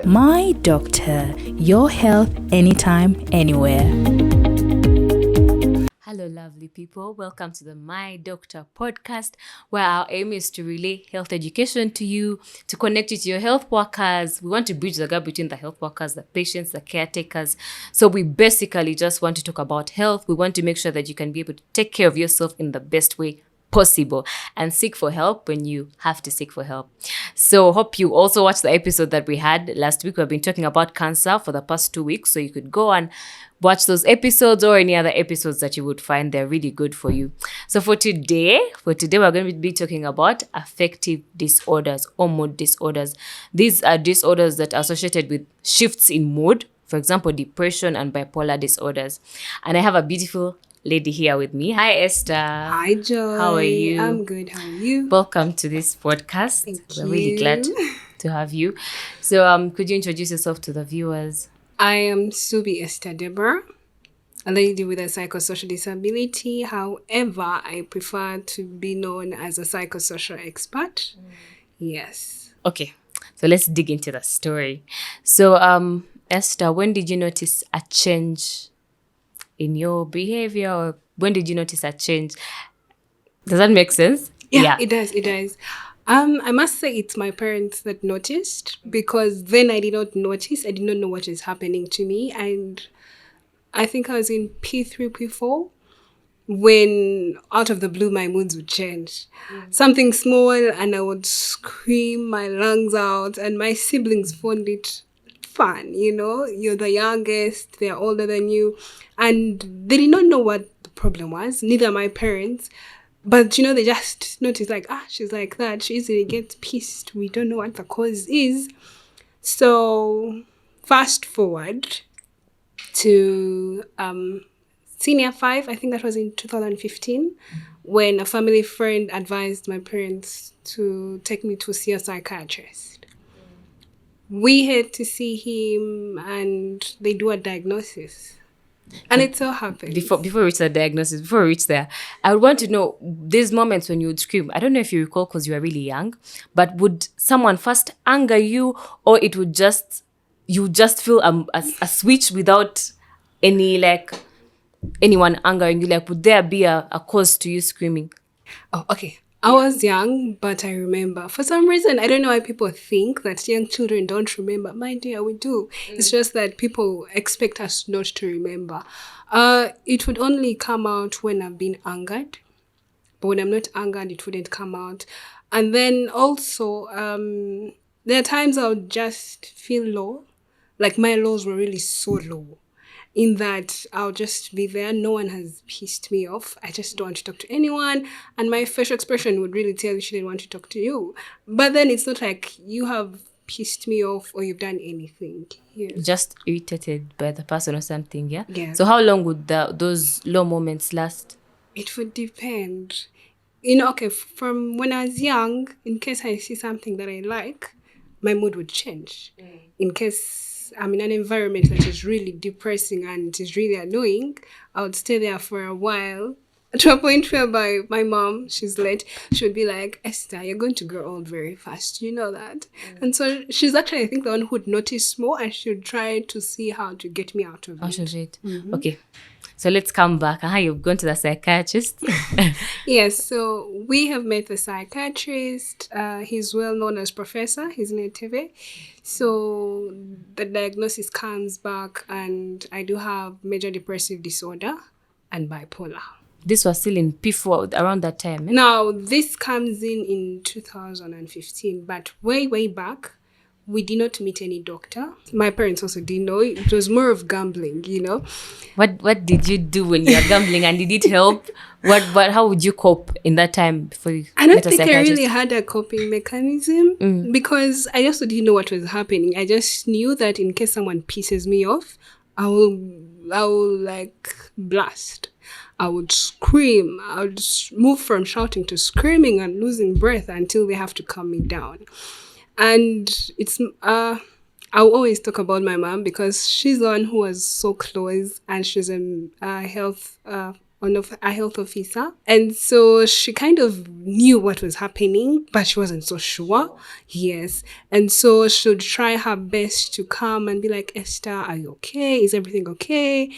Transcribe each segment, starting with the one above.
My Doctor, your health anytime, anywhere. Hello, lovely people. Welcome to the My Doctor podcast, where our aim is to relay health education to you, to connect you to your health workers. We want to bridge the gap between the health workers, the patients, the caretakers. So we basically just want to talk about health. We want to make sure that you can be able to take care of yourself in the best way possible and seek for help when you have to seek for help. So hope you also watched the episode that we had last week. We've been talking about cancer for the past 2 weeks, so you could go and watch those episodes or any other episodes that you would find they're really good for you. So for today we're going to be talking about affective disorders or mood disorders. These are disorders that are associated with shifts in mood, for example, depression and bipolar disorders. And I have a beautiful lady here with me. Hi, Esther. Hi, Joy. How are you? I'm good. How are you? Welcome to this podcast. We're really glad to have you. So, could you introduce yourself to the viewers? I am Suubi Esther Deborah, a lady with a psychosocial disability. However, I prefer to be known as a psychosocial expert. Yes. Okay, so let's dig into the story. So, Esther, when did you notice a change in your behavior, or when did you notice a change? Does that make sense? Yeah. It does. I must say it's my parents that noticed, because then I did not notice. I did not know what is happening to me. And I think I was in P3, P4 when out of the blue my moods would change. Something small and I would scream my lungs out, and my siblings found it fun. You're the youngest, they're older than you, and they did not know what the problem was, neither my parents. But they just noticed, like, she's like that, she easily gets pissed, we don't know what the cause is. So fast forward to senior 5, I think that was in 2015, when a family friend advised my parents to take me to see a psychiatrist. We had to see him and they do a diagnosis. And it so happened. Before we reach the diagnosis, before we reach there, I would want to know these moments when you would scream. I don't know if you recall because you were really young, but would someone first anger you, or it would you would just feel a switch without any, like, anyone angering you? Like, would there be a cause to you screaming? Oh, okay. I was young, but I remember. For some reason, I don't know why people think that young children don't remember. My dear, we do. It's just that people expect us not to remember. It would only come out when I've been angered. But when I'm not angered, it wouldn't come out. And then also, there are times I would just feel low. Like my lows were really so low. In that I'll just be there. No one has pissed me off. I just don't want to talk to anyone. And my facial expression would really tell you she didn't want to talk to you. But then it's not like you have pissed me off or you've done anything. Yes. Just irritated by the person or something, yeah? Yeah. So how long would those low moments last? It would depend. Okay, from when I was young, in case I see something that I like, my mood would change. In case I'm in an environment that is really depressing and it is really annoying, I would stay there for a while, to a point whereby my mom, she's late, she would be like, Esther, you're going to grow old very fast, you know that? And so she's actually, I think, the one who would notice more, and she would try to see how to get me out of it. Mm-hmm. Okay, so let's come back. You've gone to the psychiatrist? Yes, so we have met the psychiatrist. He's well known as Professor. He's in TV. So the diagnosis comes back, and I do have major depressive disorder and bipolar. This was still in P4 around that time, eh? Now, this comes in 2015, but way back, we did not meet any doctor. My parents also didn't know. It was more of gambling, What did you do when you were gambling, and did it help? How would you cope in that time before you I don't think I really had a coping mechanism because I also didn't know what was happening. I just knew that in case someone pisses me off, I will like blast. I would scream. I would move from shouting to screaming and losing breath until they have to calm me down. And it's I'll always talk about my mom because she's the one who was so close, and she's a health a health officer. And so she kind of knew what was happening, but she wasn't so sure. Yes. And so she'd try her best to come and be like, Esther, are you okay? Is everything okay?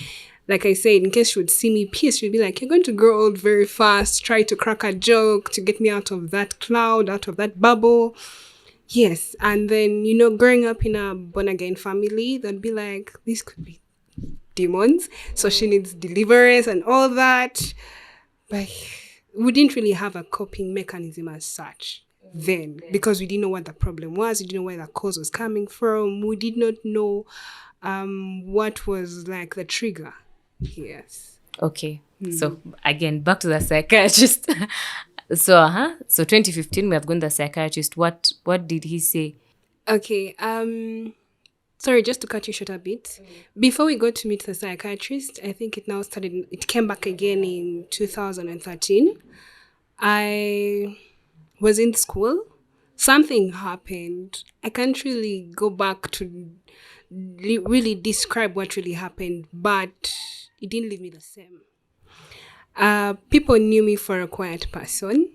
Like I said, in case she would see me pissed, she'd be like, you're going to grow old very fast. Try to crack a joke to get me out of that cloud, out of that bubble. Yes. And then, growing up in a born-again family, they'd be like, this could be demons, so she needs deliverance and all that. But we didn't really have a coping mechanism as such then, because we didn't know what the problem was. We didn't know where the cause was coming from. We did not know what was like the trigger. Yes. Okay. So again, back to the psychiatrist. So 2015 we have gone to the psychiatrist. What did he say? Okay. Sorry, just to cut you short a bit. Before we go to meet the psychiatrist, I think it came back again in 2013. I was in school. Something happened. I can't really go back to really describe what really happened, but it didn't leave me the same. People knew me for a quiet person.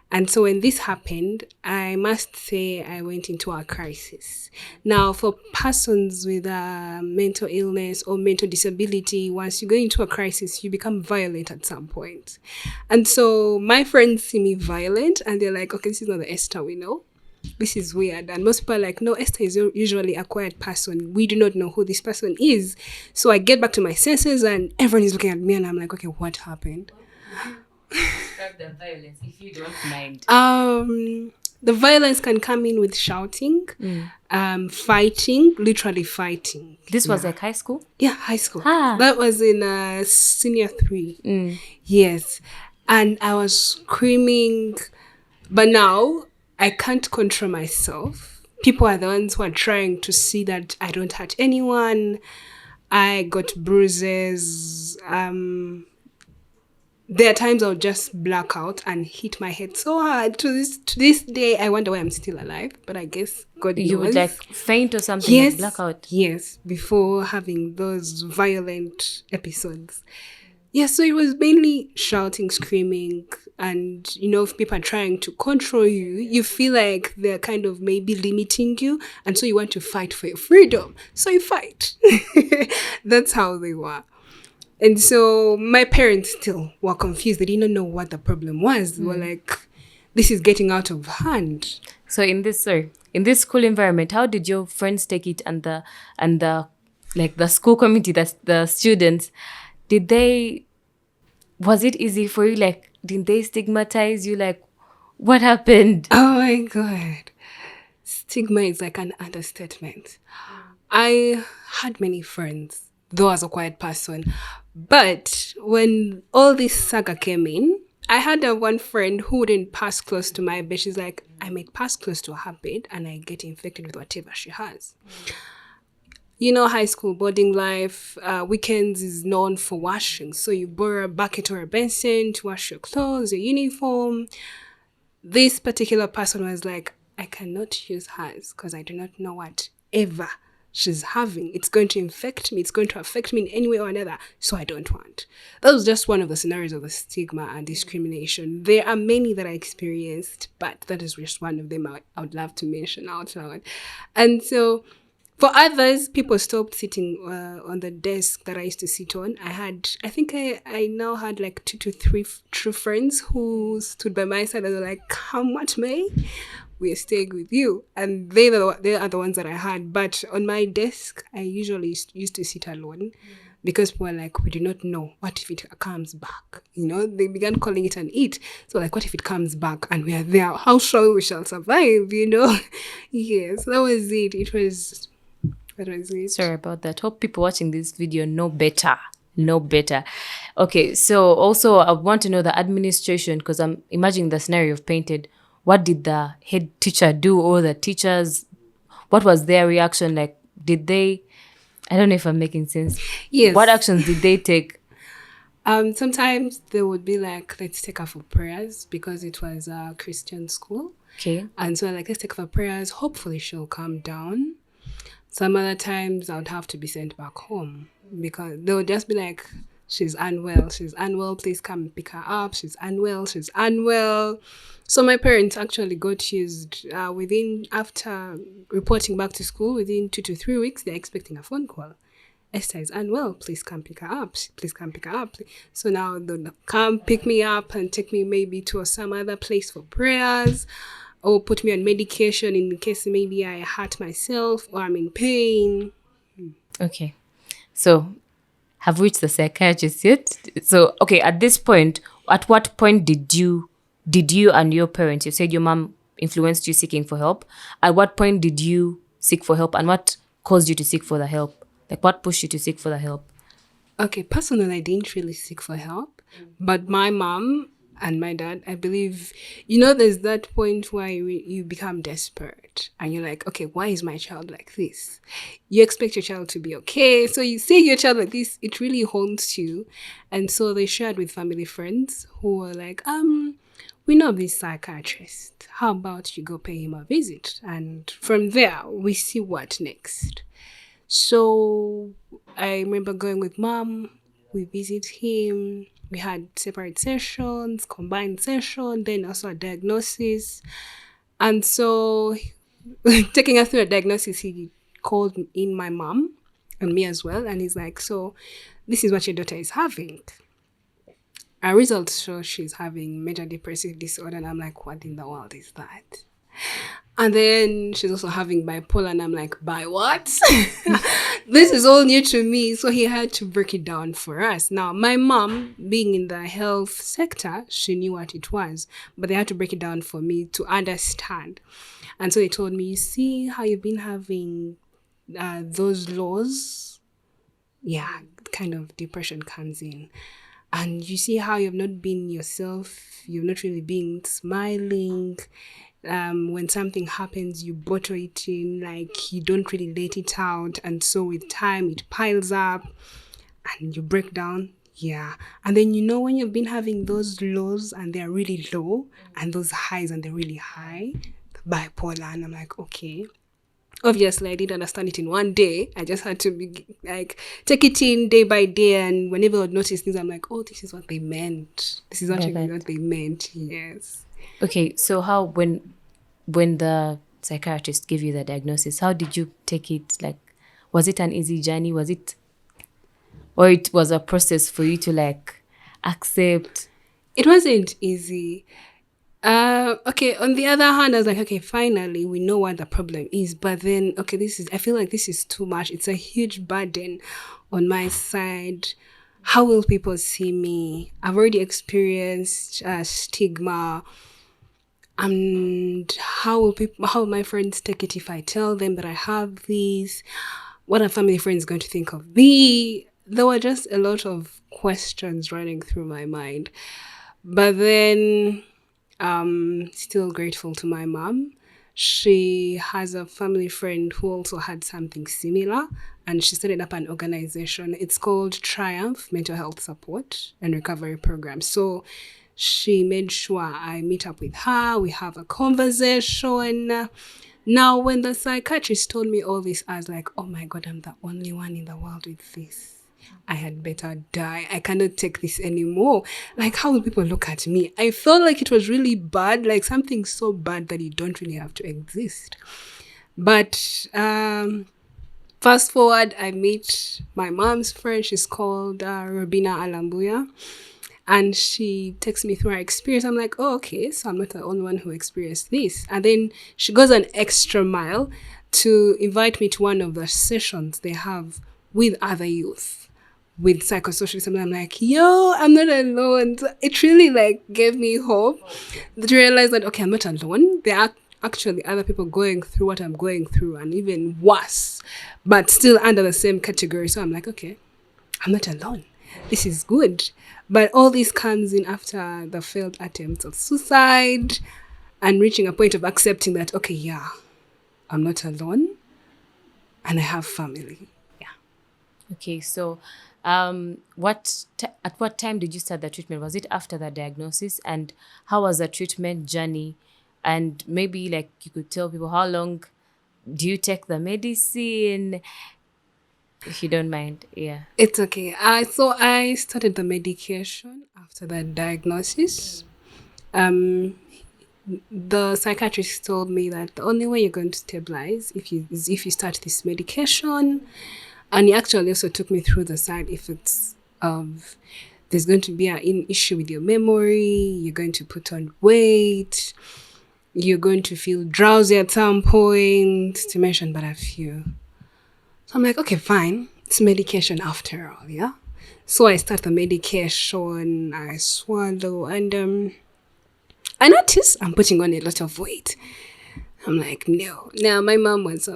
And so when this happened, I must say I went into a crisis. Now, for persons with mental illness or mental disability, once you go into a crisis, you become violent at some point. And so my friends see me violent and they're like, okay, this is not the Esther we know. This is weird. And most people are like, no, Esther is usually a quiet person. We do not know who this person is. So I get back to my senses and everyone is looking at me and I'm like, okay, what happened? Describe the violence, if you don't mind. The violence can come in with shouting, fighting, literally fighting. This was like high school? Yeah, high school. That was in senior 3. Yes. And I was screaming, but now I can't control myself. People are the ones who are trying to see that I don't hurt anyone. I got bruises. There are times I'll just black out and hit my head so hard. To this day, I wonder why I'm still alive. But I guess God knows. You would like faint or something? Yes, like black out? Yes, before having those violent episodes. Yes, so it was mainly shouting, screaming, and if people are trying to control you, you feel like they're kind of maybe limiting you, and so you want to fight for your freedom. So you fight. That's how they were. And so my parents still were confused. They didn't know what the problem was. They were like, this is getting out of hand. So in this school environment, how did your friends take it and the school community, the students, was it easy for you? Like, didn't they stigmatize you? Like, what happened? Oh my God. Stigma is like an understatement. I had many friends, though as a quiet person. But when all this saga came in, I had one friend who wouldn't pass close to my bed. She's like, I might pass close to her bed and I get infected with whatever she has. High school boarding life, weekends is known for washing. So you borrow a bucket or a basin to wash your clothes, your uniform. This particular person was like, I cannot use hers because I do not know whatever she's having. It's going to infect me. It's going to affect me in any way or another. So I don't want. That was just one of the scenarios of the stigma and discrimination. There are many that I experienced, but that is just one of them I would love to mention out loud. And so for others, people stopped sitting on the desk that I used to sit on. I think I now had like 2 to 3 true friends who stood by my side and were like, come what may, we're staying with you. And they are the ones that I had. But on my desk, I usually used to sit alone because people were like, we do not know. What if it comes back? They began calling it an it. So like, what if it comes back and we are there? How sure we shall survive, Yes, that was it. That was it. Sorry about that. Hope people watching this video know better. Okay, so also I want to know the administration, because I'm imagining the scenario you've painted. What did the head teacher do, or the teachers? What was their reaction? Like, did they? I don't know if I'm making sense. Yes. What actions did they take? Sometimes they would be like, let's take her for prayers, because it was a Christian school. Okay. And so like, let's take her for prayers. Hopefully she'll calm down. Some other times I would have to be sent back home because they would just be like, She's unwell. She's unwell. Please come and pick her up. She's unwell. She's unwell. So my parents actually got used after reporting back to school, within 2 to 3 weeks, they're expecting a phone call. Esther is unwell. Please come pick her up. Please come pick her up. So now they'll come pick me up and take me maybe to some other place for prayers, or put me on medication in case maybe I hurt myself or I'm in pain. Okay. So have reached the psychiatrist yet? So, okay, at this point, at what point did you and your parents, you said your mom influenced you seeking for help. At what point did you seek for help, and what caused you to seek for the help? Like, what pushed you to seek for the help? Okay, personally, I didn't really seek for help, but my mom and my dad, I believe, there's that point where you become desperate and you're like, okay, why is my child like this? You expect your child to be okay. So you see your child like this, it really haunts you. And so they shared with family friends who were like, we know this psychiatrist. How about you go pay him a visit? And from there, we see what next. So I remember going with mom, we visit him, we had separate sessions, combined session, then also a diagnosis. And so taking us through a diagnosis, he called in my mom and me as well. And he's like, so this is what your daughter is having. Our results show she's having major depressive disorder. And I'm like, what in the world is that? And then she's also having bipolar, and I'm like, by what? This is all new to me. So he had to break it down for us. Now, my mom, being in the health sector, she knew what it was, but they had to break it down for me to understand. And so they told me, you see how you've been having those lows? Yeah, kind of depression comes in. And you see how you've not been yourself, you've not really been smiling. When something happens, you bottle it in, like you don't really let it out. And so with time, it piles up and you break down. Yeah. And then, when you've been having those lows and they're really low, and those highs and they're really high, bipolar. And I'm like, okay. Obviously, I didn't understand it in one day. I just had to take it in day by day. And whenever I would notice things, I'm like, oh, this is what they meant. This is actually what they meant. Yes. Okay, so how, when the psychiatrist gave you the diagnosis, how did you take it? Like, was it an easy journey? Or it was a process for you to accept? It wasn't easy. Okay, on the other hand, I was like, okay, finally, we know what the problem is. But then, okay, I feel like this is too much. It's a huge burden on my side. How will people see me? I've already experienced stigma. And how will my friends take it if I tell them that I have these? What are family friends going to think of me? There were just a lot of questions running through my mind. But then, still grateful to my mom. She has a family friend who also had something similar, and she started up an organization. It's called Triumph Mental Health Support and Recovery Program. So she made sure I meet up with her. We have a conversation. Now, when the psychiatrist told me all this, I was like, oh my God, I'm the only one in the world with this. I had better die. I cannot take this anymore. Like, how will people look at me? I felt like it was really bad, like something so bad that you don't really have to exist. But fast forward, I meet my mom's friend. She's called Robina Alambuya. And she takes me through her experience. I'm like, oh, okay, so I'm not the only one who experienced this. And then she goes an extra mile to invite me to one of the sessions they have with other youth with psychosocial. And I'm like, yo, I'm not alone. So it really gave me hope to realize that, okay, I'm not alone. There are actually other people going through what I'm going through, and even worse, but still under the same category. So I'm like, okay, I'm not alone. This is good. But all this comes in after the failed attempts of suicide and reaching a point of accepting that, okay, yeah, I'm not alone and I have family. Yeah. Okay, so at what time did you start the treatment? Was it after the diagnosis? And how was the treatment journey? And maybe you could tell people, how long do you take the medicine? If you don't mind, yeah. It's okay. So I started the medication after that diagnosis. Um, the psychiatrist told me that the only way you're going to stabilize is if you start this medication, and he actually also took me through the side effects of there's going to be an issue with your memory, you're going to put on weight, you're going to feel drowsy at some point, to mention but a few. So I'm like, okay, fine. It's medication after all, yeah? So I start the medication, I swallow, and I notice I'm putting on a lot of weight. I'm like, no. Now, my mom was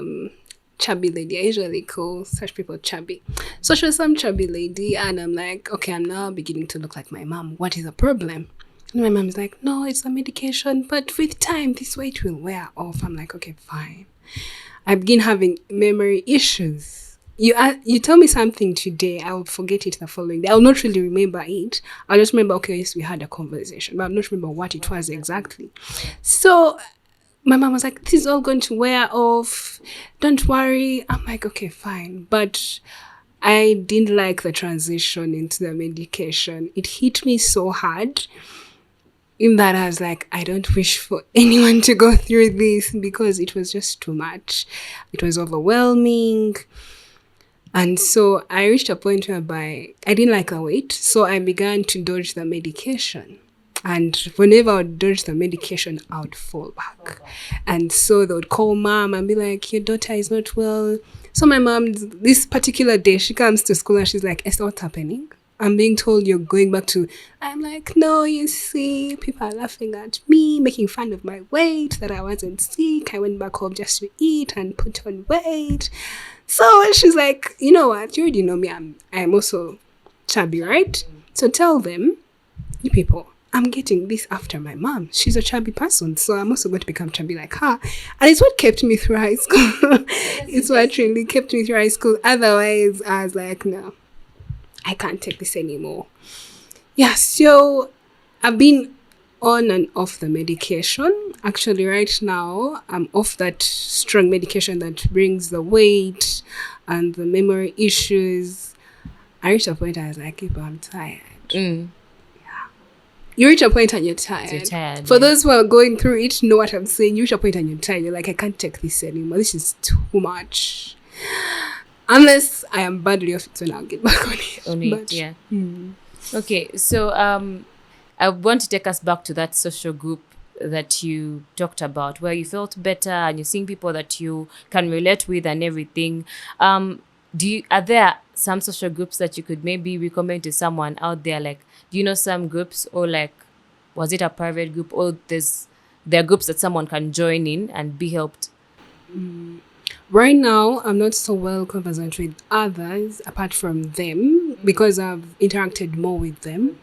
chubby lady. I usually call such people chubby. So she was some chubby lady, and I'm like, okay, I'm now beginning to look like my mom. What is the problem? And my mom is like, no, it's the medication, but with time, this weight will wear off. I'm like, okay, fine. I begin having memory issues. You tell me something today, I will forget it the following day. I will not really remember it. I'll just remember, okay, yes, we had a conversation, but I'll not remember what it was exactly. So my mom was like, this is all going to wear off. Don't worry. I'm like, okay, fine. But I didn't like the transition into the medication. It hit me so hard. In that I was like, I don't wish for anyone to go through this because it was just too much. It was overwhelming. And so I reached a point whereby I didn't like the weight. So I began to dodge the medication. And whenever I would dodge the medication, I would fall back. And so they would call mom and be like, your daughter is not well. So my mom, this particular day, she comes to school and she's like, Esther, what's happening? I'm being told you're going back to... I'm like, no, you see, people are laughing at me, making fun of my weight, that I wasn't sick. I went back home just to eat and put on weight. So she's like, you know what? You already know me. I'm also chubby, right? So tell them, you people, I'm getting this after my mom. She's a chubby person, so I'm also going to become chubby like her. And it's what kept me through high school. It's what really kept me through high school. Otherwise, I was like, no, I can't take this anymore. Yeah, so I've been on and off the medication. Actually, right now, I'm off that strong medication that brings the weight and the memory issues. I reached a point I was like, people, I'm tired. You reach a point and you're tired. You're tired. For those who are going through it, know what I'm saying. You reach a point and you're tired. You're like, I can't take this anymore. This is too much. Unless I am badly off it, when I'll get back on it. But, yeah. Okay, so I want to take us back to that social group that you talked about, where you felt better and you're seeing people that you can relate with and everything. Are there some social groups that you could maybe recommend to someone out there? Like, do you know some groups, or like, was it a private group, or there are groups that someone can join in and be helped? Right now, I'm not so well conversant with others apart from them because I've interacted more with them.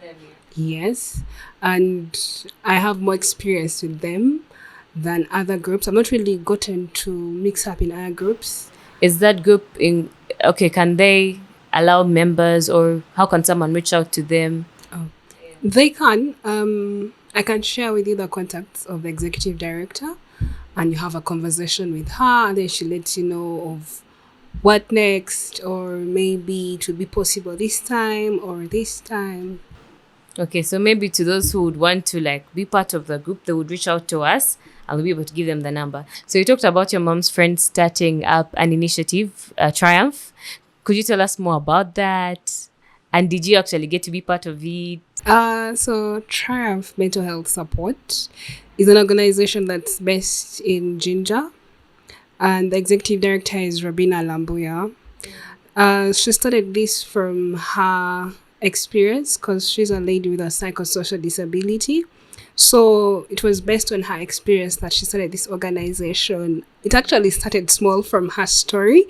Yes. And I have more experience with them than other groups. I've not really gotten to mix up in other groups. Is that group can they allow members, or how can someone reach out to them? They can. I can share with you the contacts of the executive director, and you have a conversation with her, and then she lets you know of what next, or maybe it will be possible this time or this time. Okay, so maybe to those who would want to like be part of the group, they would reach out to us and we'll be able to give them the number. So you talked about your mom's friend starting up an initiative, Triumph. Could you tell us more about that? And did you actually get to be part of it? So Triumph Mental Health Support is an organization that's based in Jinja, and the executive director is Robina Lambuya. She started this from her experience because she's a lady with a psychosocial disability. So it was based on her experience that she started this organization. It actually started small from her story.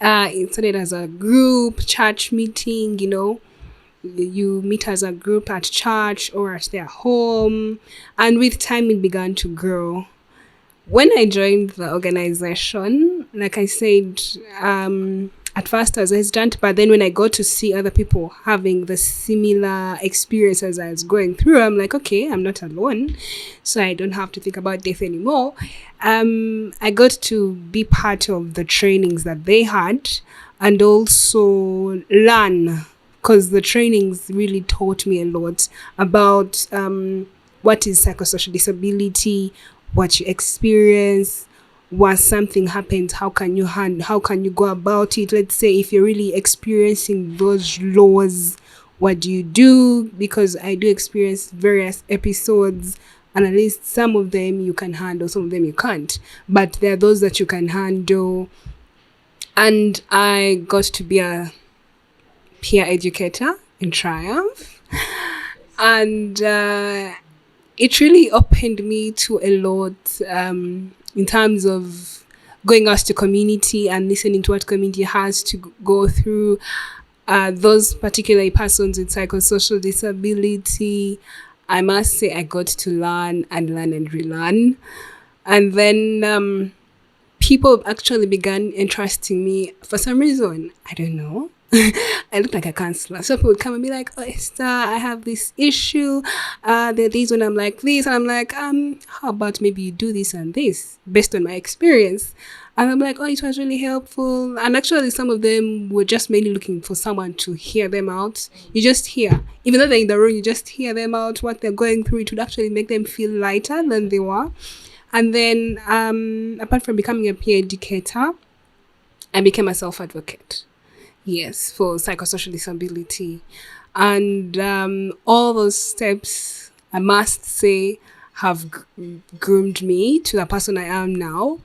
It started as a group church meeting, you meet as a group at church or at their home, and with time it began to grow. When I joined the organization, like I said, at first I was hesitant, but then when I got to see other people having the similar experiences I was going through, I'm like, okay, I'm not alone. So I don't have to think about death anymore. I got to be part of the trainings that they had and also learn, because the trainings really taught me a lot about what is psychosocial disability, what you experience, once something happens, how can you go about it? Let's say if you're really experiencing those lows, what do you do? Because I do experience various episodes, and at least some of them you can handle, some of them you can't, but there are those that you can handle. And I got to be a peer educator in Triumph, and it really opened me to a lot in terms of going out to community and listening to what community has to go through. Those particular persons with psychosocial disability, I must say I got to learn and relearn. And then people actually began entrusting me for some reason. I don't know. I look like a counselor. So people would come and be like, "Oh, Esther, I have this issue. There are days when I'm like this." And I'm like, how about maybe you do this and this based on my experience? And I'm like, oh, it was really helpful. And actually, some of them were just mainly looking for someone to hear them out. You just hear. Even though they're in the room, you just hear them out, what they're going through. It would actually make them feel lighter than they were. And then, apart from becoming a peer educator, I became a self-advocate. Yes, for psychosocial disability. And all those steps, I must say, have groomed me to the person I am now.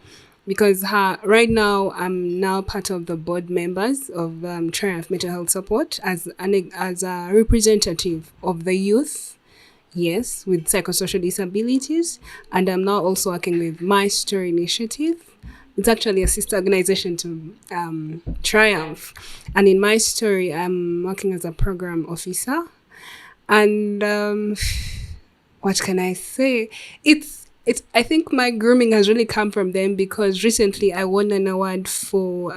Because right now, I'm now part of the board members of Triumph Mental Health Support as a representative of the youth, yes, with psychosocial disabilities. And I'm now also working with My Story Initiative. It's actually a sister organization to Triumph. And in My Story, I'm working as a program officer. And what can I say? I think my grooming has really come from them, because recently I won an award for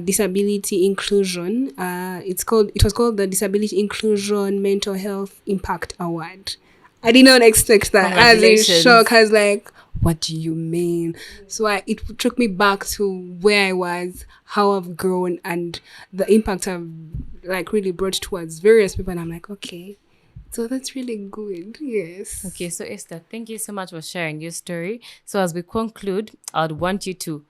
disability inclusion. It was called the Disability Inclusion Mental Health Impact Award. I did not expect that. I was in shock. I was like, what do you mean? So it took me back to where I was, how I've grown, and the impact I've really brought towards various people. And I'm like, okay, so that's really good. Yes. Okay, so Esther, thank you so much for sharing your story. So as we conclude, I'd want you to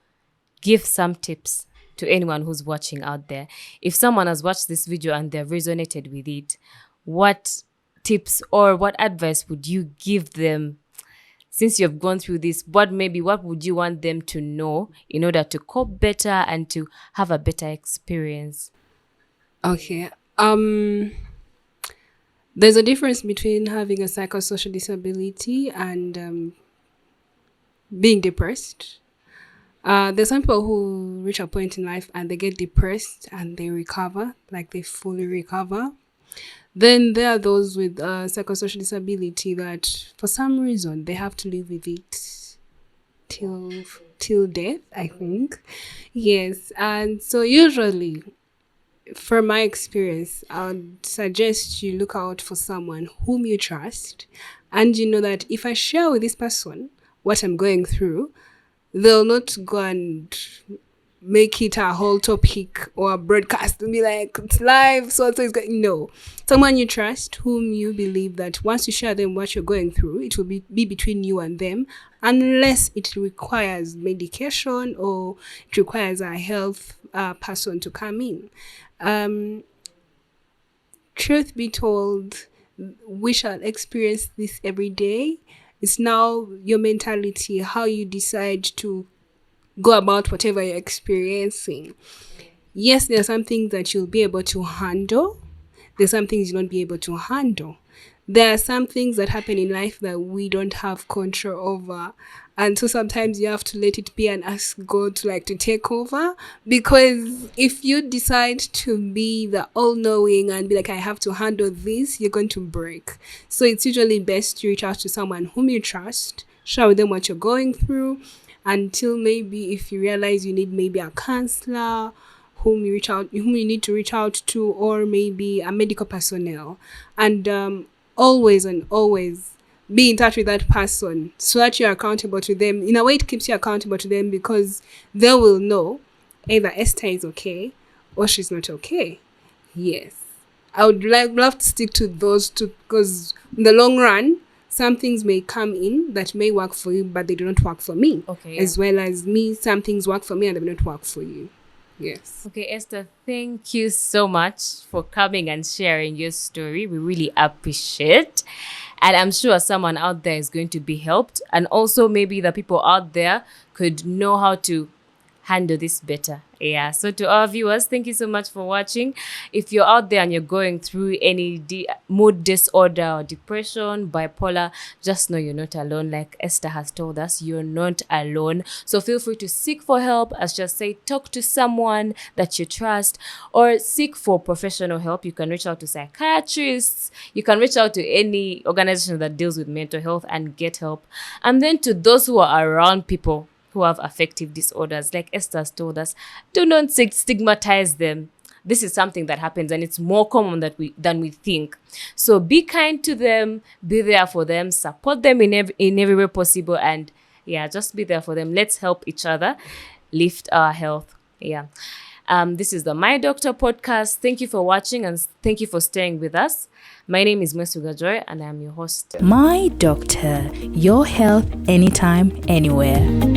give some tips to anyone who's watching out there. If someone has watched this video and they've resonated with it, what tips or what advice would you give them? Since you've gone through this, what would you want them to know in order to cope better and to have a better experience? Okay. There's a difference between having a psychosocial disability and being depressed. There's some people who reach a point in life and they get depressed and they recover, like they fully recover. Then there are those with psychosocial disability that for some reason they have to live with it till death, I think. Yes, and so usually, from my experience, I would suggest you look out for someone whom you trust, and you know that if I share with this person what I'm going through, they'll not go and make it a whole topic or a broadcast and be like, it's live, so it's going. No. Someone you trust, whom you believe that once you share them what you're going through, it will be between you and them, unless it requires medication or it requires a health person to come in. Truth be told, we shall experience this every day. It's now your mentality, how you decide to go about whatever you're experiencing. Yes, there are some things that you'll be able to handle. There's some things you'll not be able to handle. There are some things that happen in life that we don't have control over. And so sometimes you have to let it be and ask God to take over. Because if you decide to be the all-knowing and be like, I have to handle this, you're going to break. So it's usually best to reach out to someone whom you trust, share with them what you're going through, until maybe if you realize you need maybe a counselor whom you need to reach out to, or maybe a medical personnel, and always be in touch with that person so that you're accountable to them. In a way, it keeps you accountable to them because they will know either Esther is okay or she's not okay. Yes. I would love to stick to those two because in the long run, some things may come in that may work for you, but they do not work for me. Okay. As well as me, some things work for me and they do not work for you. Yes. Okay, Esther, thank you so much for coming and sharing your story. We really appreciate. And I'm sure someone out there is going to be helped. And also maybe the people out there could know how to handle this better. Yeah. So to our viewers, thank you so much for watching. If you're out there and you're going through any mood disorder or depression, bipolar, just know you're not alone. Like Esther has told us, you're not alone. So feel free to seek for help. As just say, talk to someone that you trust or seek for professional help. You can reach out to psychiatrists. You can reach out to any organization that deals with mental health and get help. And then to those who are around people who have affective disorders, like Esther has told us, do not stigmatize them. This is something that happens and it's more common than we think. So be kind to them, be there for them, support them in every way possible, and yeah, just be there for them. Let's help each other lift our health. Yeah. This is the My Doctor podcast. Thank you for watching and thank you for staying with us. My name is Mwesigwa Joy and I'm your host. My Doctor, your health anytime, anywhere.